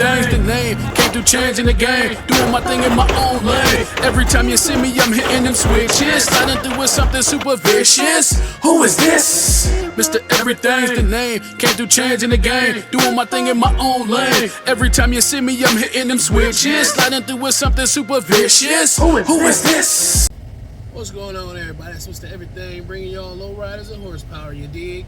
everything's the name. Came through changing the game, doing my thing in my own lane. Every time you see me, I'm hitting them switches, sliding through with something super vicious. Who is this? Mr. Everything's the name. Came through changing the game, doing my thing in my own lane. Every time you see me, I'm hitting them switches, sliding through with something super vicious. Who is this? What's going on, everybody? It's Mr. Everything, bringing y'all low riders and horsepower, you dig?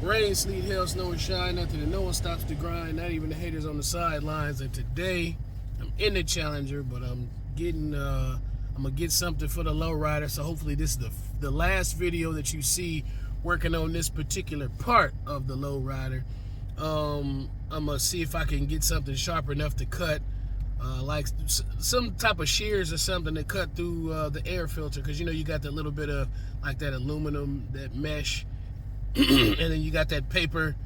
Rain, sleet, hail, snow, and shine, nothing and no one stops the grind, not even the haters on the sidelines. And today, I'm in the Challenger, but I'm gonna get something for the Lowrider. So hopefully this is the last video that you see working on this particular part of the Lowrider. I'm gonna see if I can get something sharp enough to cut, like some type of shears or something to cut through the air filter, because you know you got that little bit of like that aluminum, that mesh, and then you got that paper,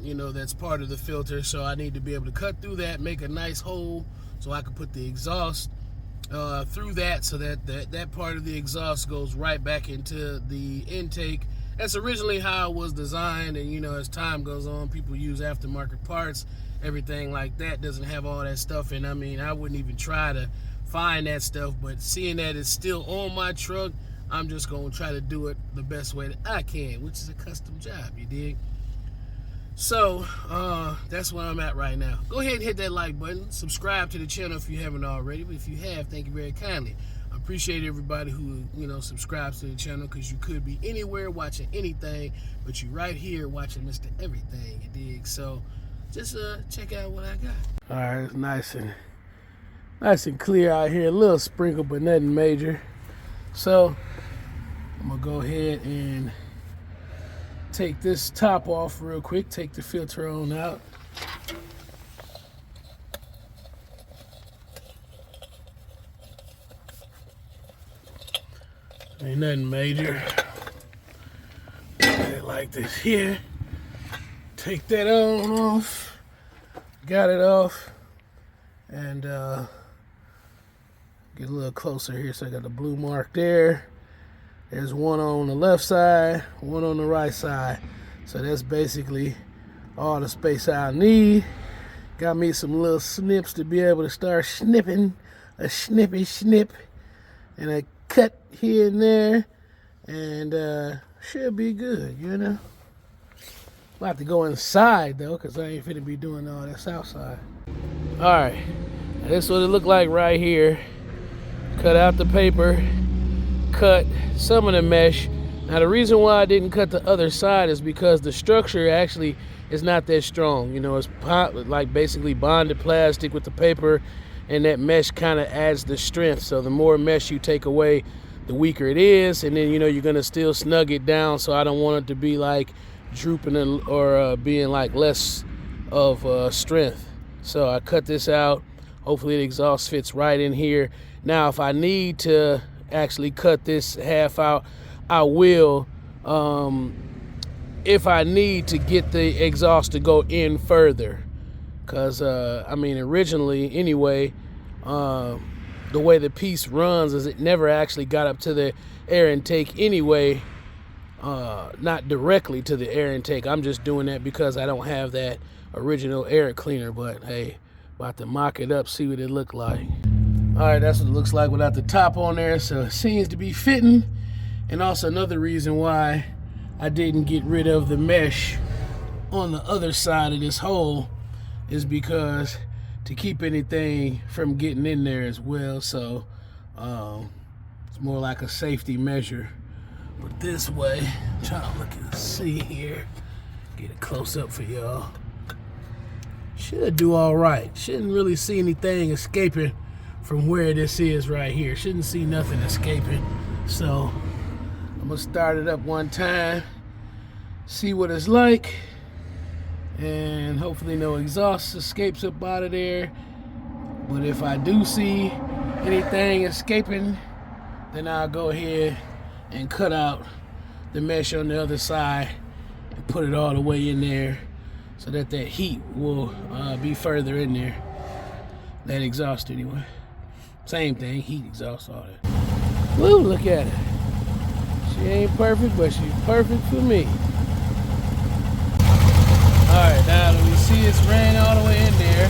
you know, that's part of the filter. So I need to be able to cut through that, make a nice hole so I can put the exhaust through that, so that part of the exhaust goes right back into the intake. That's originally how it was designed, and you know, as time goes on, people use aftermarket parts, everything like that doesn't have all that stuff. And I mean, I wouldn't even try to find that stuff, but seeing that it's still on my truck, I'm just gonna try to do it the best way that I can, which is a custom job, you dig? So that's where I'm at right now. Go ahead and hit that like button, subscribe to the channel if you haven't already, but if you have, thank you very kindly. I appreciate everybody who, you know, subscribes to the channel, because you could be anywhere watching anything, but you right here watching Mr. Everything, you dig? So just check out what I got. All right, it's nice and clear out here, a little sprinkle but nothing major. So I'm gonna go ahead and take this top off real quick, take the filter on out. Ain't nothing major. Like this here. Take that on off. Got it off. And get a little closer here. So I got the blue mark there. There's one on the left side, one on the right side. So that's basically all the space I need. Got me some little snips to be able to start snipping. A snippy snip. And a cut here and there. And should be good, you know. I'll have to go inside though, because I ain't finna be doing all this outside. Alright, this is what it looked like right here. Cut out the paper, cut some of the mesh. Now the reason why I didn't cut the other side is because the structure actually is not that strong. You know, it's like basically bonded plastic with the paper, and that mesh kind of adds the strength. So the more mesh you take away, the weaker it is, and then you know you're gonna still snug it down. So I don't want it to be like drooping or being like less of strength. So I cut this out. Hopefully the exhaust fits right in here. Now if I need to actually cut this half out, I will, if I need to get the exhaust to go in further, because I mean originally anyway, the way the piece runs is it never actually got up to the air intake anyway. Not directly to the air intake. I'm just doing that because I don't have that original air cleaner. But hey, about to mock it up, see what it look like. All right, that's what it looks like without the top on there. So it seems to be fitting. And also another reason why I didn't get rid of the mesh on the other side of this hole is because to keep anything from getting in there as well. So it's more like a safety measure. But this way, I'm trying to look and see here, get a close up for y'all. Should do all right. Shouldn't really see anything escaping from where this is right here. Shouldn't see nothing escaping. So I'm gonna start it up one time, see what it's like, and hopefully no exhaust escapes up out of there. But if I do see anything escaping, then I'll go ahead and cut out the mesh on the other side and put it all the way in there, so that that heat will be further in there. That exhaust anyway. Same thing, heat, exhaust, all that. Woo, look at it. She ain't perfect, but she's perfect for me. All Alright, now we see it's ran all the way in there.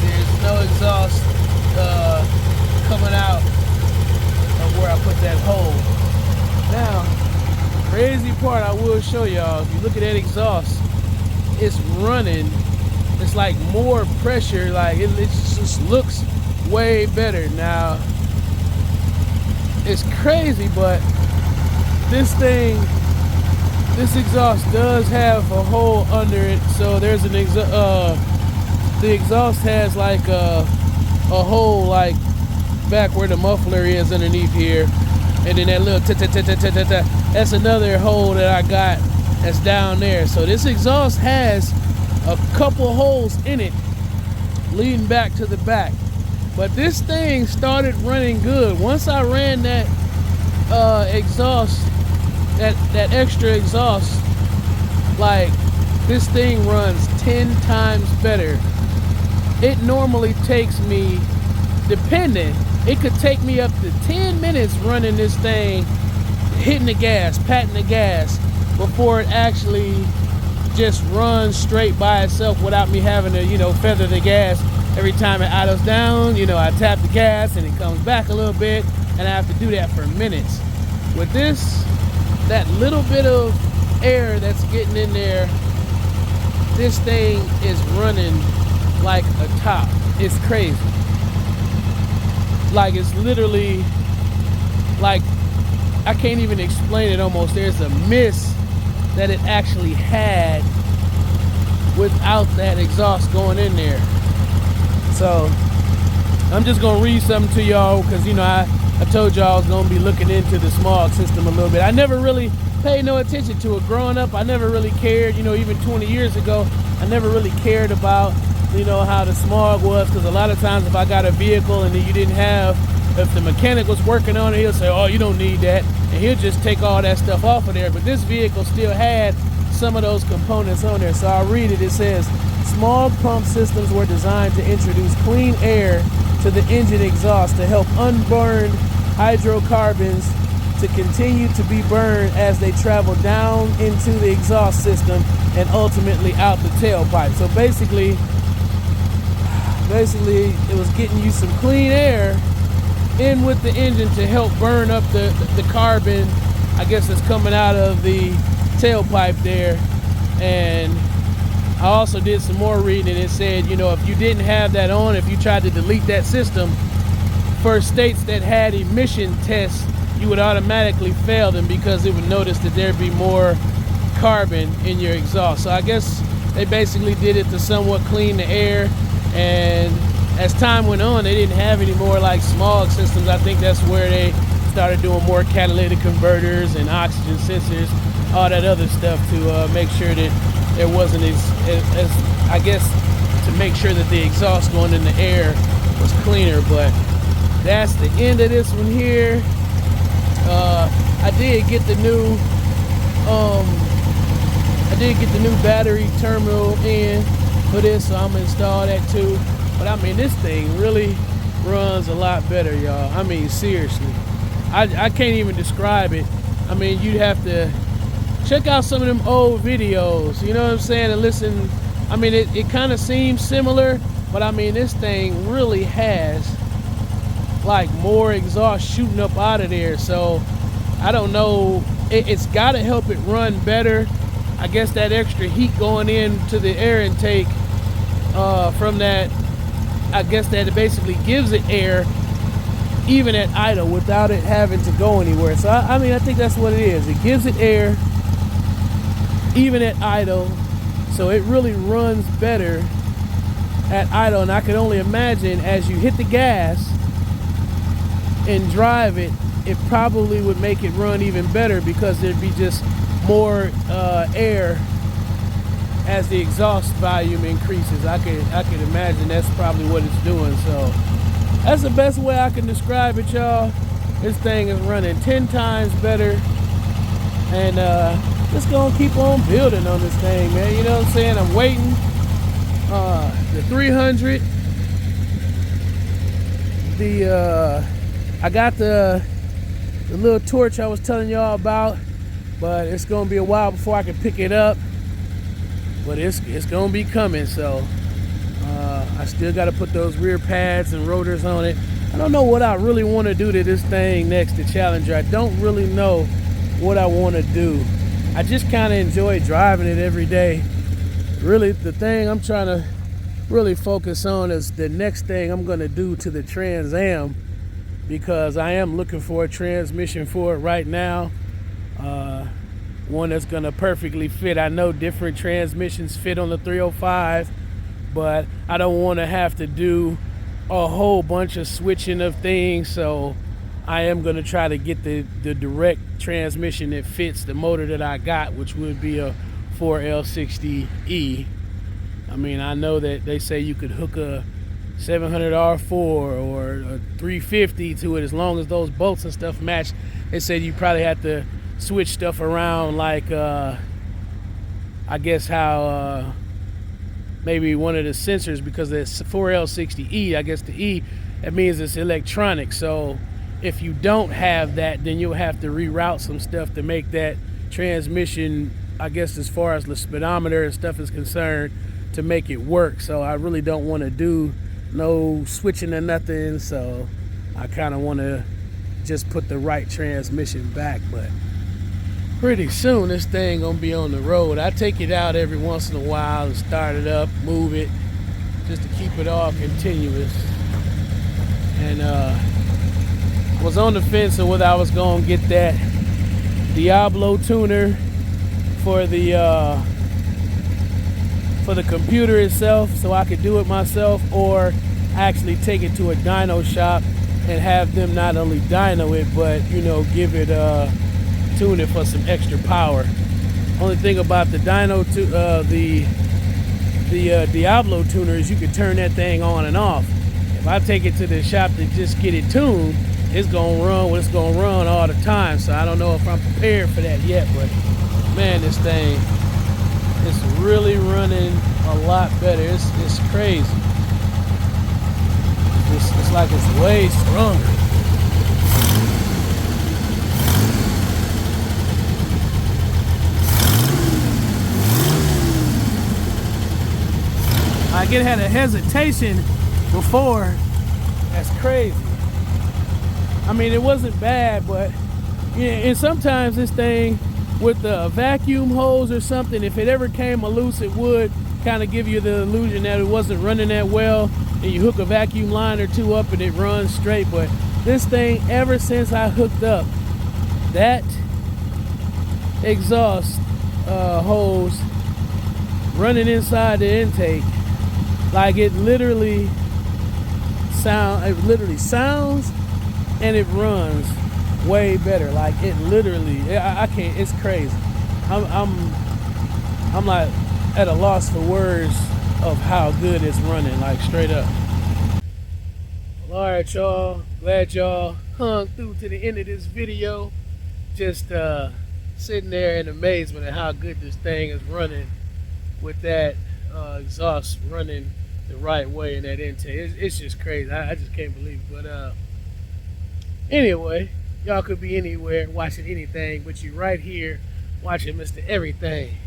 There's no exhaust coming out of where I put that hole. Now, crazy part I will show y'all, if you look at that exhaust, it's running. It's like more pressure, like it just looks way better. Now, it's crazy, but this exhaust does have a hole under it. So there's an the exhaust has like a hole like back where the muffler is underneath here, and then that little that's another hole that I got that's down there. So this exhaust has a couple holes in it leading back to the back, but this thing started running good once I ran that exhaust, that extra exhaust. Like, this thing runs 10 times better. It normally takes me, depending, it could take me up to 10 minutes running this thing, hitting the gas, patting the gas, before it actually just runs straight by itself without me having to, you know, feather the gas. Every time it idles down, you know, I tap the gas and it comes back a little bit, and I have to do that for minutes. With this, that little bit of air that's getting in there, this thing is running like a top. It's crazy. Like, it's literally, like, I can't even explain it almost. There's a miss that it actually had without that exhaust going in there. So I'm just gonna read something to y'all, because, you know, I told y'all I was gonna be looking into the smog system a little bit. I never really paid no attention to it growing up. I never really cared, you know, even 20 years ago, I never really cared about, you know, how the smog was, because a lot of times if I got a vehicle and you didn't have, if the mechanic was working on it, he'll say, oh, you don't need that, and he'll just take all that stuff off of there. But this vehicle still had some of those components on there. So I'll read it. It says, smog pump systems were designed to introduce clean air to the engine exhaust to help unburned hydrocarbons to continue to be burned as they travel down into the exhaust system and ultimately out the tailpipe. So basically it was getting you some clean air in with the engine to help burn up the carbon, I guess, that's coming out of the tailpipe there. And I also did some more reading. It said, you know, if you didn't have that on, if you tried to delete that system, for states that had emission tests, you would automatically fail them, because it would notice that there'd be more carbon in your exhaust. So I guess they basically did it to somewhat clean the air. And as time went on, they didn't have any more like smog systems. I think that's where they started doing more catalytic converters and oxygen sensors, all that other stuff, to make sure that there wasn't as I guess, to make sure that the exhaust going in the air was cleaner. But that's the end of this one here. I did get the new battery terminal in for this, so I'm gonna install that too. But I mean, this thing really runs a lot better, y'all. I mean, seriously, I can't even describe it. I mean, you'd have to check out some of them old videos, you know what I'm saying, and listen. I mean, it kind of seems similar, but I mean, this thing really has like more exhaust shooting up out of there. So I don't know, it's got to help it run better. I guess that extra heat going into the air intake from that, I guess that it basically gives it air even at idle without it having to go anywhere. So I mean, I think that's what it is. It gives it air even at idle, so it really runs better at idle. And I can only imagine as you hit the gas and drive it, it probably would make it run even better, because there'd be just more air as the exhaust volume increases. I could imagine that's probably what it's doing. So that's the best way I can describe it, y'all. This thing is running 10 times better, and just gonna keep on building on this thing, man. You know what I'm saying? I'm waiting. The 300. I got the little torch I was telling y'all about, but it's gonna be a while before I can pick it up. but it's gonna be coming. So I still got to put those rear pads and rotors on it. I don't know what I really want to do to this thing next to Challenger. I don't really know what I want to do. I just kind of enjoy driving it every day. Really, the thing I'm trying to really focus on is the next thing I'm going to do to the Trans Am, because I am looking for a transmission for it right now. One that's going to perfectly fit. I know different transmissions fit on the 305, but I don't want to have to do a whole bunch of switching of things, so I am going to try to get the direct transmission that fits the motor that I got, which would be a 4L60E. I mean, I know that they say you could hook a 700 R4 or a 350 to it as long as those bolts and stuff match. They said you probably have to switch stuff around, like I guess how maybe one of the sensors, because it's 4L60E, I guess the E, that means it's electronic. So if you don't have that, then you'll have to reroute some stuff to make that transmission, I guess as far as the speedometer and stuff is concerned, to make it work. So I really don't want to do no switching or nothing, so I kind of want to just put the right transmission back. But pretty soon this thing gonna be on the road. I take it out every once in a while and start it up, move it, just to keep it all continuous. And was on the fence of whether I was gonna get that Diablo tuner for the computer itself, so I could do it myself, or actually take it to a dyno shop and have them not only dyno it, but give it tune it for some extra power. Only thing about the dyno the Diablo tuner is you can turn that thing on and off. If I take it to the shop to just get it tuned, it's gonna run what it's gonna run all the time. So I don't know if I'm prepared for that yet, but man, this thing, it's really running a lot better. It's crazy. It's like it's way stronger. Like, it had a hesitation before. That's crazy. I mean, it wasn't bad, but yeah, and sometimes this thing with the vacuum hose or something, if it ever came loose, it would kind of give you the illusion that it wasn't running that well, and you hook a vacuum line or two up and it runs straight. But this thing, ever since I hooked up that exhaust hose running inside the intake, like, it literally sounds and it runs way better. Like, it literally, I can't, it's crazy. I'm like at a loss for words of how good it's running, like, straight up. Well, all right, y'all, glad y'all hung through to the end of this video. Just sitting there in amazement at how good this thing is running with that exhaust running the right way in that intake. It's just crazy. I just can't believe it. But anyway, y'all could be anywhere watching anything, but you right here watching Mr. Everything.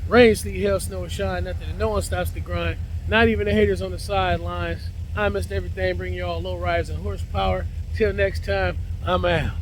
Rain, sleet, hail, snow, or shine, nothing, and no one stops the grind. Not even the haters on the sidelines. I'm Mr. Everything, bringing you all low riders and horsepower. Till next time, I'm out.